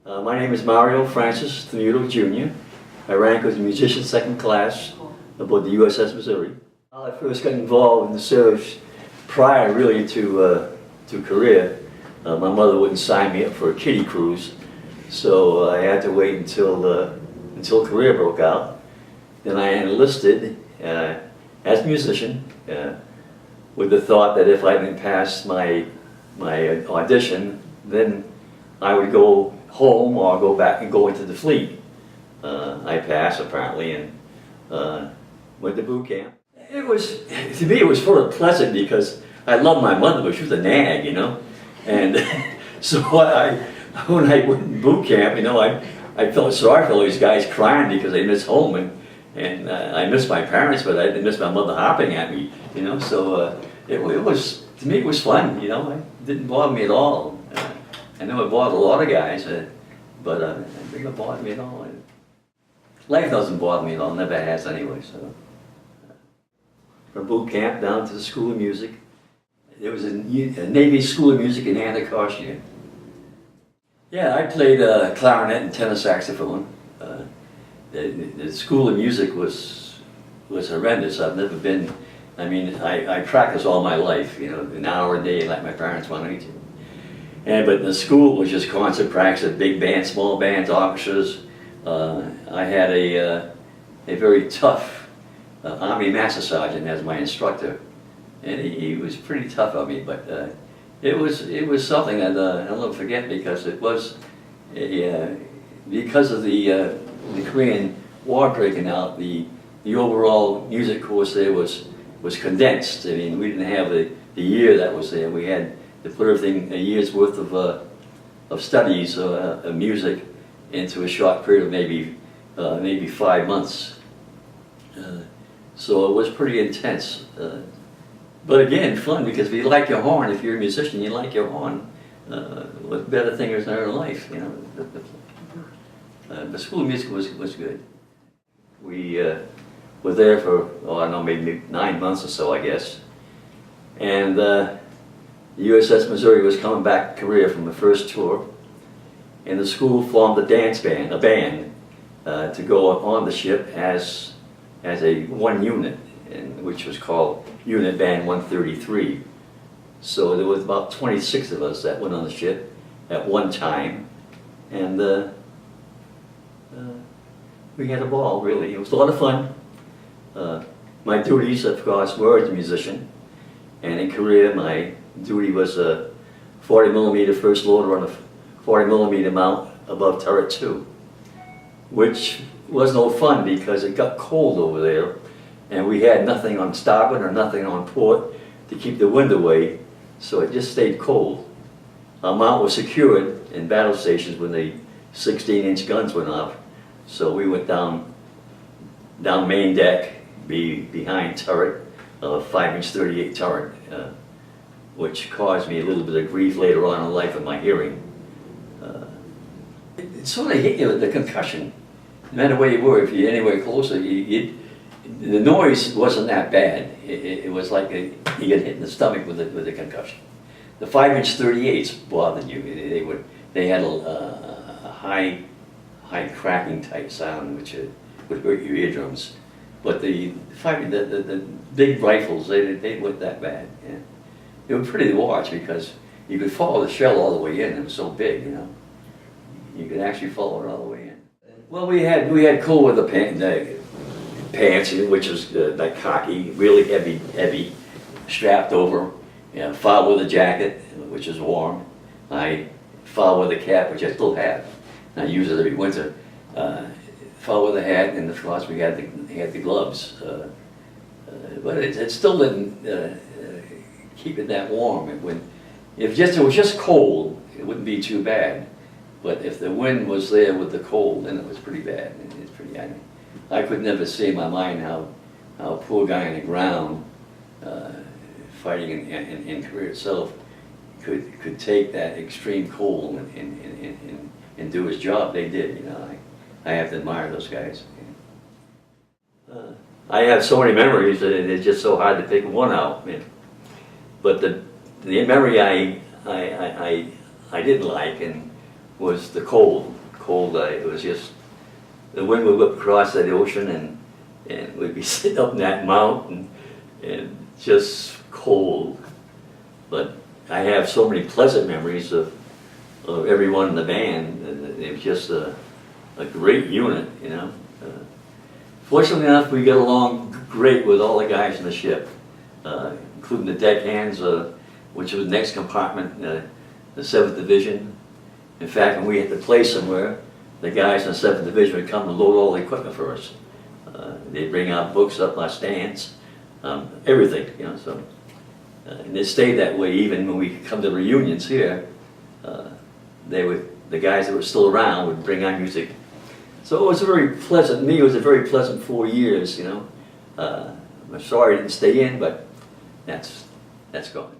My name is Mario Francis Thumudo Jr. I rank as a musician second class aboard the USS Missouri. I first got involved in the service prior really to career. My mother wouldn't sign me up for a kiddie cruise, so I had to wait until career broke out. Then I enlisted as a musician with the thought that if I didn't pass my audition, then I would go home or go back and go into the fleet. I passed apparently and went to boot camp. It was, to me, it was sort of pleasant because I loved my mother, but she was a nag, you know. And so when I went in boot camp, you know, I felt sorry for all these guys crying because they missed home, and I missed my parents, but I didn't miss my mother hopping at me, you know. So it was, to me, it was fun, you know. It didn't bother me at all. I know it bothered a lot of guys, but it didn't bother me at all. Life doesn't bother me at all, never has anyway. So from boot camp down to the School of Music. There was a Navy School of Music in Anacostia. Yeah, I played clarinet and tenor saxophone. The School of Music was horrendous. I've never been, I mean, I practiced all my life, you know, an hour a day like my parents wanted me to. But the school was just concert practice, big bands, small bands, orchestras. I had a very tough Army Master Sergeant as my instructor. And he was pretty tough on me, but it was something that I'll never forget because it was because of the Korean War breaking out. The overall music course there was condensed. I mean, we didn't have the year that was there. We had to put everything, a year's worth of studies of music into a short period of maybe 5 months. So it was pretty intense. But again, fun, because if you like your horn, if you're a musician, you like your horn. What better thing is there in life, you know? The School of Music was good. We were there for, oh, I don't know, maybe 9 months or so, I guess. And the USS Missouri was coming back to Korea from the first tour. And the school formed a band to go on the ship as one unit, which was called Unit Band 133. So there was about 26 of us that went on the ship at one time, and we had a ball, really. It was a lot of fun. My duties, of course, were as a musician, and in Korea my duty was a 40mm first loader on a 40mm mount above turret 2, which was no fun because it got cold over there. And we had nothing on starboard or nothing on port to keep the wind away, so it just stayed cold. Our mount was secured in battle stations when the 16-inch guns went off, so we went down main deck, behind turret, a 5-inch 38 turret, which caused me a little bit of grief later on in life with my hearing. It sort of hit you with the concussion. No matter where you were, if you're anywhere closer, the noise wasn't that bad. It was like you get hit in the stomach with a concussion. The 5-inch 38s bothered you. They had a high cracking type sound which would hurt your eardrums. But the big rifles, they weren't that bad. Yeah. They were pretty to watch because you could follow the shell all the way in. It was so big, you know. You could actually follow it all the way in. Well, we had cold weather pants, which was like khaki, really heavy, strapped over. You know, foul weather jacket, which is warm. I foul weather cap, which I still have. I use it every winter. Foul weather hat, and of course we had the gloves. But it still didn't keep it that warm. If it was just cold, it wouldn't be too bad. But if the wind was there with the cold, then it was pretty bad. It's pretty. I could never see in my mind how a poor guy on the ground fighting in Korea itself could take that extreme cold and do his job. They did, you know. I have to admire those guys. I have so many memories that it's just so hard to pick one out. But the memory I didn't like was the cold. was just, the wind would whip across that ocean, and we'd be sitting up in that mountain, and just cold. But I have so many pleasant memories of everyone in the band, and it was just a great unit, you know. Fortunately enough, we got along great with all the guys in the ship, including the deckhands, which was the next compartment, the 7th Division. In fact, when we had to play somewhere, the guys in the 7th Division would come and load all the equipment for us. They'd bring out books up our stands, everything, you know. So, and it stayed that way even when we come to reunions here. The guys that were still around would bring our music. So it was a very pleasant, me, it was a very pleasant 4 years, you know. I'm sorry I didn't stay in, but that's gone.